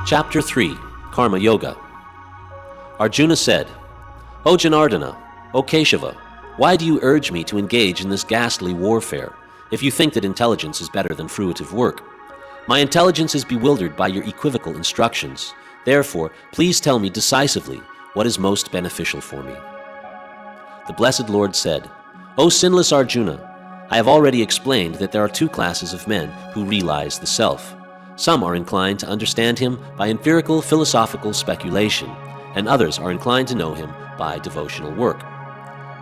Chapter 3, Karma Yoga. Arjuna said, O Janardana, O Keshava, why do you urge me to engage in this ghastly warfare, if you think that intelligence is better than fruitive work? My intelligence is bewildered by your equivocal instructions. Therefore, please tell me decisively what is most beneficial for me. The Blessed Lord said, O sinless Arjuna, I have already explained that there are two classes of men who realize the self. Some are inclined to understand him by empirical philosophical speculation, and others are inclined to know him by devotional work.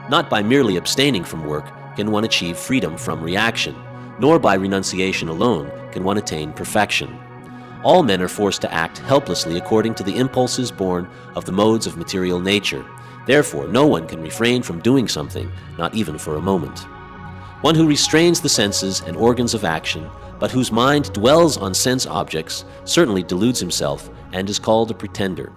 Not by merely abstaining from work can one achieve freedom from reaction, nor by renunciation alone can one attain perfection. All men are forced to act helplessly according to the impulses born of the modes of material nature. Therefore, no one can refrain from doing something, not even for a moment. One who restrains the senses and organs of action, but whose mind dwells on sense objects, certainly deludes himself and is called a pretender.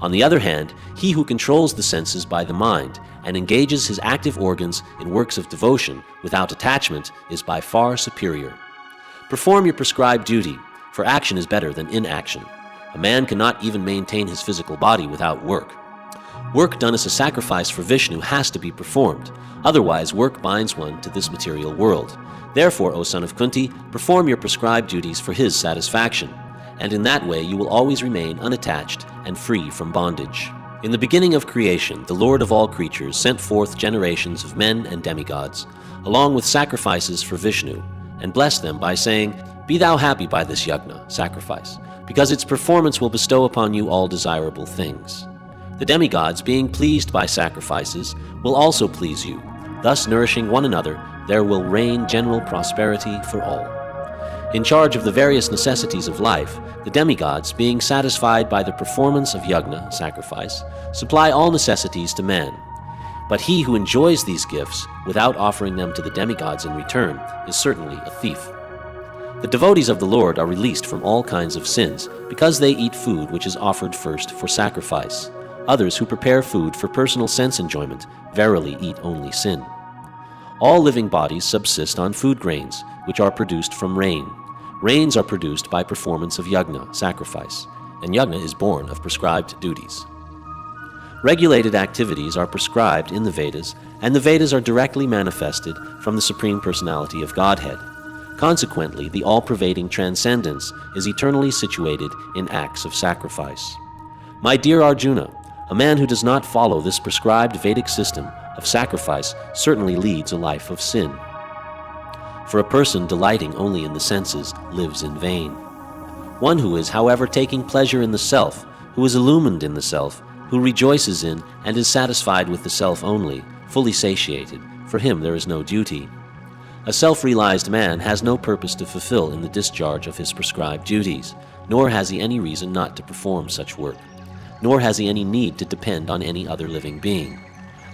On the other hand, he who controls the senses by the mind and engages his active organs in works of devotion without attachment is by far superior. Perform your prescribed duty, for action is better than inaction. A man cannot even maintain his physical body without work. Work done as a sacrifice for Vishnu has to be performed. Otherwise, work binds one to this material world. Therefore, O son of Kunti, perform your prescribed duties for his satisfaction, and in that way you will always remain unattached and free from bondage. In the beginning of creation, the Lord of all creatures sent forth generations of men and demigods, along with sacrifices for Vishnu, and blessed them by saying, Be thou happy by this yajna, sacrifice, because its performance will bestow upon you all desirable things. The demigods, being pleased by sacrifices, will also please you. Thus, nourishing one another, there will reign general prosperity for all. In charge of the various necessities of life, the demigods, being satisfied by the performance of yajna, sacrifice, supply all necessities to man. But he who enjoys these gifts without offering them to the demigods in return is certainly a thief. The devotees of the Lord are released from all kinds of sins because they eat food which is offered first for sacrifice. Others who prepare food for personal sense enjoyment verily eat only sin. All living bodies subsist on food grains, which are produced from rain. Rains are produced by performance of yajna, sacrifice, and yajna is born of prescribed duties. Regulated activities are prescribed in the Vedas, and the Vedas are directly manifested from the Supreme Personality of Godhead. Consequently, the all-pervading transcendence is eternally situated in acts of sacrifice. My dear Arjuna, a man who does not follow this prescribed Vedic system of sacrifice certainly leads a life of sin. For a person delighting only in the senses lives in vain. One who is, however, taking pleasure in the self, who is illumined in the self, who rejoices in and is satisfied with the self only, fully satiated, for him there is no duty. A self-realized man has no purpose to fulfill in the discharge of his prescribed duties, nor has he any reason not to perform such work, nor has he any need to depend on any other living being.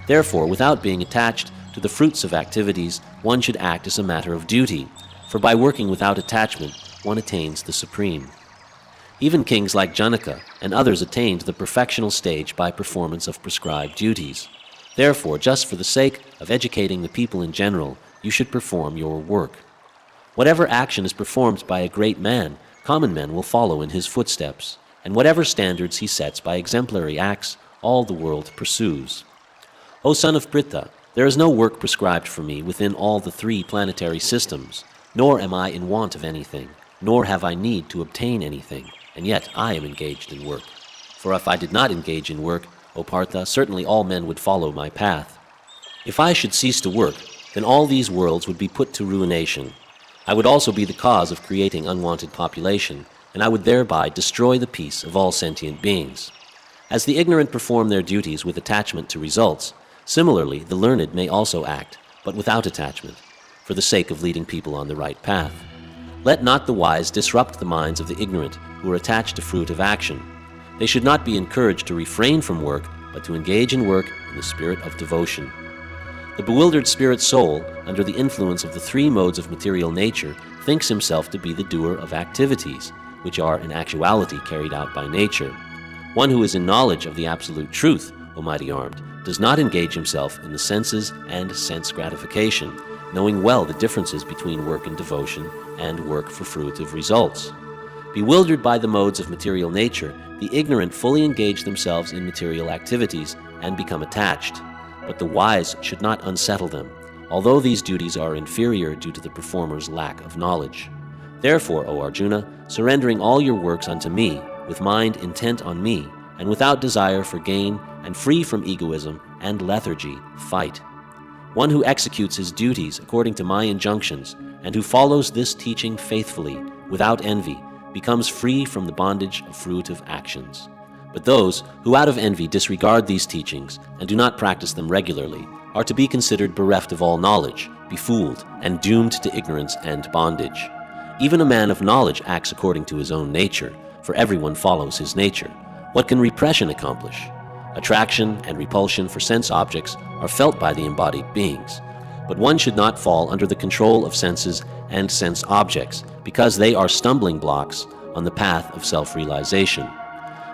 Therefore, without being attached to the fruits of activities, one should act as a matter of duty, for by working without attachment, one attains the supreme. Even kings like Janaka and others attained the perfectional stage by performance of prescribed duties. Therefore, just for the sake of educating the people in general, you should perform your work. Whatever action is performed by a great man, common men will follow in his footsteps, and whatever standards he sets by exemplary acts, all the world pursues. O son of Pritha, there is no work prescribed for me within all the three planetary systems, nor am I in want of anything, nor have I need to obtain anything, and yet I am engaged in work. For if I did not engage in work, O Partha, certainly all men would follow my path. If I should cease to work, then all these worlds would be put to ruination. I would also be the cause of creating unwanted population, and I would thereby destroy the peace of all sentient beings. As the ignorant perform their duties with attachment to results, similarly, the learned may also act, but without attachment, for the sake of leading people on the right path. Let not the wise disrupt the minds of the ignorant who are attached to fruit of action. They should not be encouraged to refrain from work, but to engage in work in the spirit of devotion. The bewildered spirit soul, under the influence of the three modes of material nature, thinks himself to be the doer of activities, which are in actuality carried out by nature. One who is in knowledge of the absolute truth, O mighty armed, does not engage himself in the senses and sense gratification, knowing well the differences between work and devotion and work for fruitive results. Bewildered by the modes of material nature, the ignorant fully engage themselves in material activities and become attached. But the wise should not unsettle them, although these duties are inferior due to the performer's lack of knowledge. Therefore, O Arjuna, surrendering all your works unto me, with mind intent on me, and without desire for gain, and free from egoism and lethargy, fight. One who executes his duties according to my injunctions, and who follows this teaching faithfully, without envy, becomes free from the bondage of fruitive actions. But those who out of envy disregard these teachings and do not practice them regularly are to be considered bereft of all knowledge, befooled, and doomed to ignorance and bondage. Even a man of knowledge acts according to his own nature, for everyone follows his nature. What can repression accomplish? Attraction and repulsion for sense objects are felt by the embodied beings, but one should not fall under the control of senses and sense objects, because they are stumbling blocks on the path of self-realization.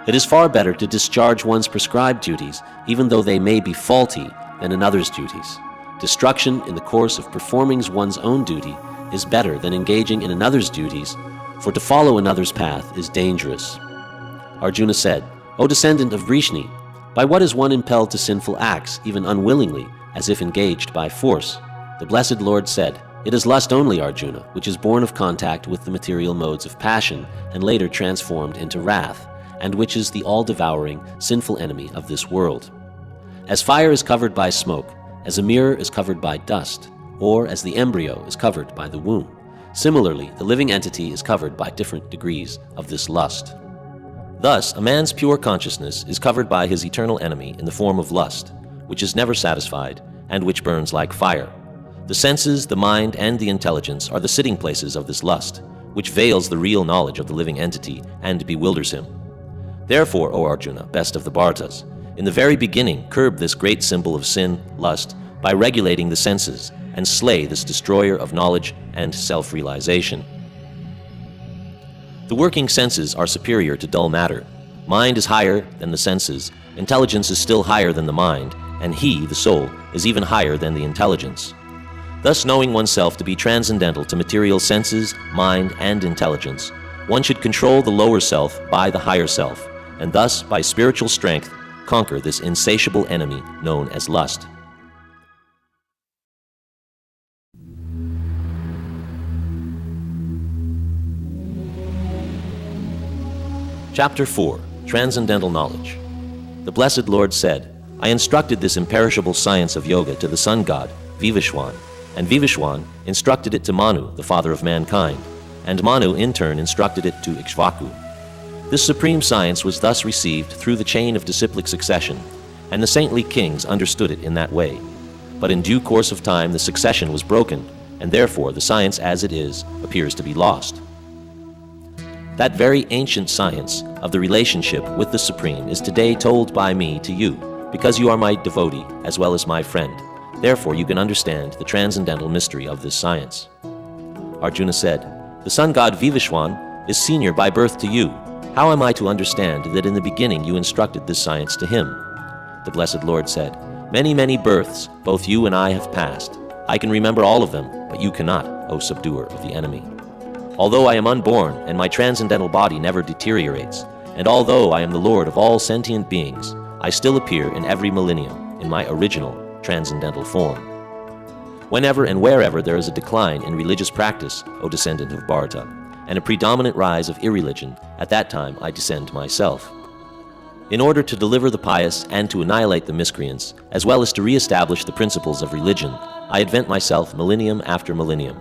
It is far better to discharge one's prescribed duties, even though they may be faulty, than another's duties. Destruction in the course of performing one's own duty is better than engaging in another's duties, for to follow another's path is dangerous. Arjuna said, O descendant of Vrishni, by what is one impelled to sinful acts, even unwillingly, as if engaged by force? The blessed Lord said, It is lust only, Arjuna, which is born of contact with the material modes of passion, and later transformed into wrath, and which is the all-devouring, sinful enemy of this world. As fire is covered by smoke, as a mirror is covered by dust, or as the embryo is covered by the womb, similarly, the living entity is covered by different degrees of this lust. Thus, a man's pure consciousness is covered by his eternal enemy in the form of lust, which is never satisfied, and which burns like fire. The senses, the mind, and the intelligence are the sitting places of this lust, which veils the real knowledge of the living entity and bewilders him. Therefore, O Arjuna, best of the Bhartas, in the very beginning curb this great symbol of sin, lust, by regulating the senses, and slay this destroyer of knowledge and self-realization. The working senses are superior to dull matter. Mind is higher than the senses, intelligence is still higher than the mind, and he, the soul, is even higher than the intelligence. Thus, knowing oneself to be transcendental to material senses, mind, and intelligence, one should control the lower self by the higher self, and thus, by spiritual strength, conquer this insatiable enemy known as lust. Chapter 4. Transcendental Knowledge. The Blessed Lord said, I instructed this imperishable science of yoga to the sun god, Vivishwan, and Vivishwan instructed it to Manu, the father of mankind, and Manu in turn instructed it to Ikshvaku. This supreme science was thus received through the chain of disciplic succession, and the saintly kings understood it in that way. But in due course of time the succession was broken, and therefore the science as it is appears to be lost. That very ancient science of the relationship with the Supreme is today told by me to you, because you are my devotee as well as my friend. Therefore you can understand the transcendental mystery of this science. Arjuna said, The sun god Vivishwan is senior by birth to you. How am I to understand that in the beginning you instructed this science to him? The Blessed Lord said, Many, many births both you and I have passed. I can remember all of them, but you cannot, O subduer of the enemy. Although I am unborn and my transcendental body never deteriorates, and although I am the Lord of all sentient beings, I still appear in every millennium in my original transcendental form. Whenever and wherever there is a decline in religious practice, O descendant of Bharata, and a predominant rise of irreligion, at that time I descend myself. In order to deliver the pious and to annihilate the miscreants, as well as to re-establish the principles of religion, I advent myself millennium after millennium.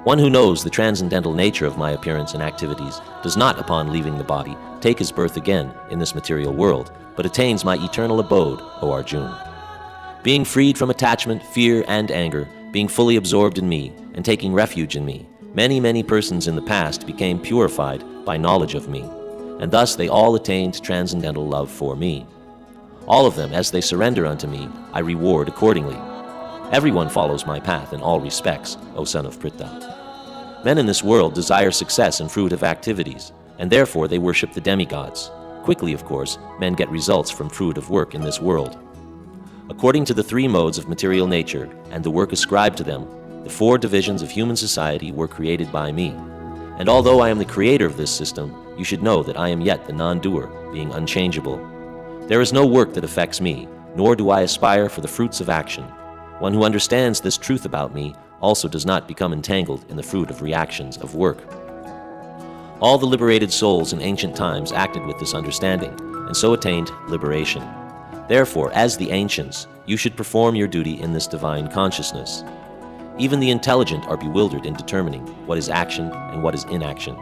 One who knows the transcendental nature of my appearance and activities does not, upon leaving the body, take his birth again in this material world, but attains my eternal abode, O Arjuna. Being freed from attachment, fear, and anger, being fully absorbed in me, and taking refuge in me, many, many persons in the past became purified by knowledge of me, and thus they all attained transcendental love for me. All of them, as they surrender unto me, I reward accordingly. Everyone follows my path in all respects, O son of Pritha. Men in this world desire success in fruitive activities, and therefore they worship the demigods. Quickly, of course, men get results from fruitive work in this world. According to the three modes of material nature and the work ascribed to them, the four divisions of human society were created by me. And although I am the creator of this system, you should know that I am yet the non-doer, being unchangeable. There is no work that affects me, nor do I aspire for the fruits of action. One who understands this truth about me also does not become entangled in the fruit of reactions of work. All the liberated souls in ancient times acted with this understanding, and so attained liberation. Therefore, as the ancients, you should perform your duty in this divine consciousness. Even the intelligent are bewildered in determining what is action and what is inaction.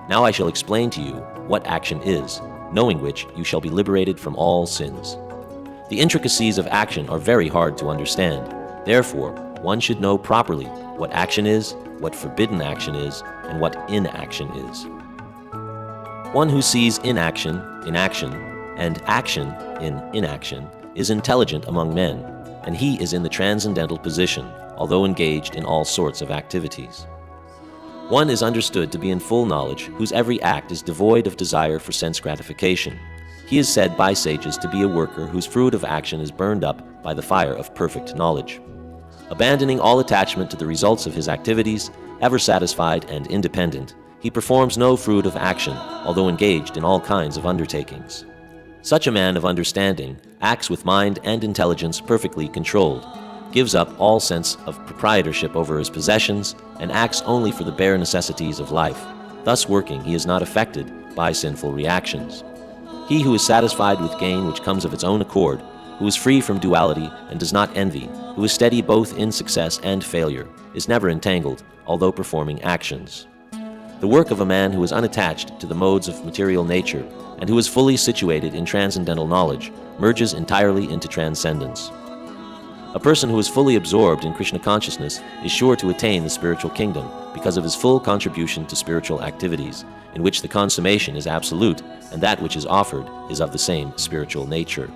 Now I shall explain to you what action is, knowing which you shall be liberated from all sins. The intricacies of action are very hard to understand. Therefore, one should know properly what action is, what forbidden action is, and what inaction is. One who sees inaction in action and action in inaction is intelligent among men, and he is in the transcendental position, although engaged in all sorts of activities. One is understood to be in full knowledge, whose every act is devoid of desire for sense gratification. He is said by sages to be a worker whose fruit of action is burned up by the fire of perfect knowledge. Abandoning all attachment to the results of his activities, ever satisfied and independent, he performs no fruit of action, although engaged in all kinds of undertakings. Such a man of understanding acts with mind and intelligence perfectly controlled, gives up all sense of proprietorship over his possessions, and acts only for the bare necessities of life. Thus working, he is not affected by sinful reactions. He who is satisfied with gain which comes of its own accord, who is free from duality and does not envy, who is steady both in success and failure, is never entangled, although performing actions. The work of a man who is unattached to the modes of material nature and who is fully situated in transcendental knowledge merges entirely into transcendence. A person who is fully absorbed in Krishna consciousness is sure to attain the spiritual kingdom because of his full contribution to spiritual activities, in which the consummation is absolute and that which is offered is of the same spiritual nature.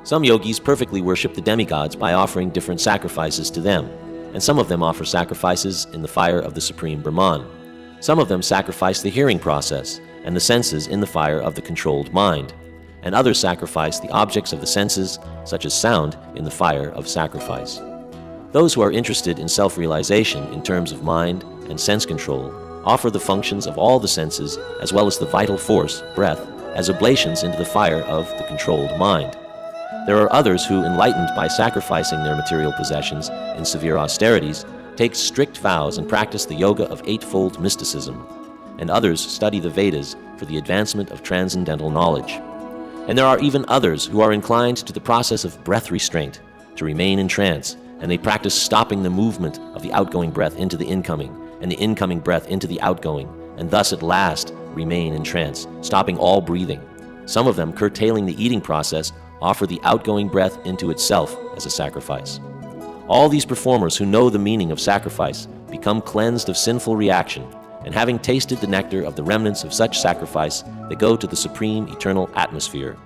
Some yogis perfectly worship the demigods by offering different sacrifices to them, and some of them offer sacrifices in the fire of the supreme Brahman. Some of them sacrifice the hearing process and the senses in the fire of the controlled mind, and others sacrifice the objects of the senses, such as sound, in the fire of sacrifice. Those who are interested in self-realization in terms of mind and sense control offer the functions of all the senses as well as the vital force, breath, as oblations into the fire of the controlled mind. There are others who, enlightened by sacrificing their material possessions in severe austerities, take strict vows and practice the yoga of eightfold mysticism, and others study the Vedas for the advancement of transcendental knowledge. And there are even others who are inclined to the process of breath restraint, to remain in trance, and they practice stopping the movement of the outgoing breath into the incoming, and the incoming breath into the outgoing, and thus at last remain in trance, stopping all breathing. Some of them, curtailing the eating process, offer the outgoing breath into itself as a sacrifice. All these performers who know the meaning of sacrifice become cleansed of sinful reaction, and having tasted the nectar of the remnants of such sacrifice, they go to the supreme eternal atmosphere.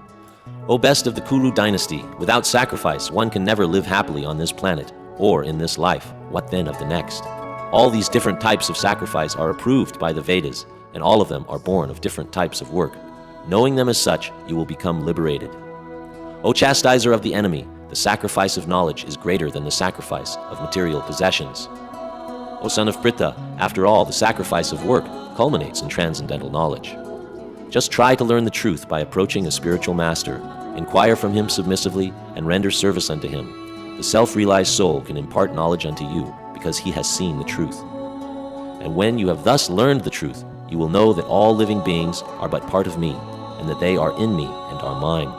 O best of the Kuru dynasty, without sacrifice one can never live happily on this planet, or in this life. What then of the next? All these different types of sacrifice are approved by the Vedas, and all of them are born of different types of work. Knowing them as such, you will become liberated. O chastiser of the enemy, the sacrifice of knowledge is greater than the sacrifice of material possessions. O son of Pritha, after all, the sacrifice of work culminates in transcendental knowledge. Just try to learn the truth by approaching a spiritual master. Inquire from him submissively and render service unto him. The self-realized soul can impart knowledge unto you because he has seen the truth. And when you have thus learned the truth, you will know that all living beings are but part of me, and that they are in me and are mine.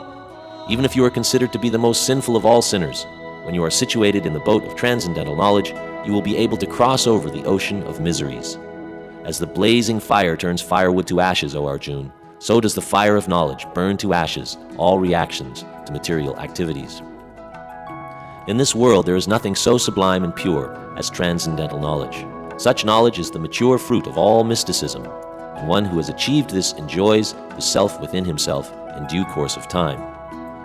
Even if you are considered to be the most sinful of all sinners, when you are situated in the boat of transcendental knowledge, you will be able to cross over the ocean of miseries. As the blazing fire turns firewood to ashes, O Arjuna, so does the fire of knowledge burn to ashes all reactions to material activities. In this world there is nothing so sublime and pure as transcendental knowledge. Such knowledge is the mature fruit of all mysticism, and one who has achieved this enjoys the self within himself in due course of time.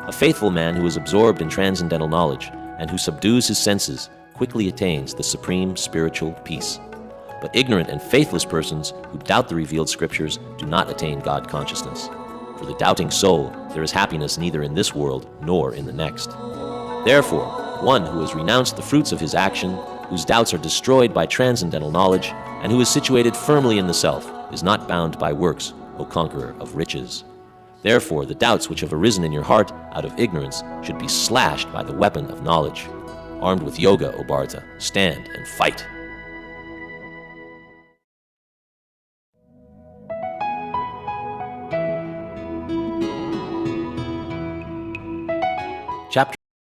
A faithful man who is absorbed in transcendental knowledge and who subdues his senses quickly attains the supreme spiritual peace. But ignorant and faithless persons who doubt the revealed scriptures do not attain God consciousness. For the doubting soul, there is happiness neither in this world nor in the next. Therefore, one who has renounced the fruits of his action, whose doubts are destroyed by transcendental knowledge, and who is situated firmly in the self, is not bound by works, O conqueror of riches. Therefore, the doubts which have arisen in your heart out of ignorance should be slashed by the weapon of knowledge. Armed with yoga, O Bharata, stand and fight.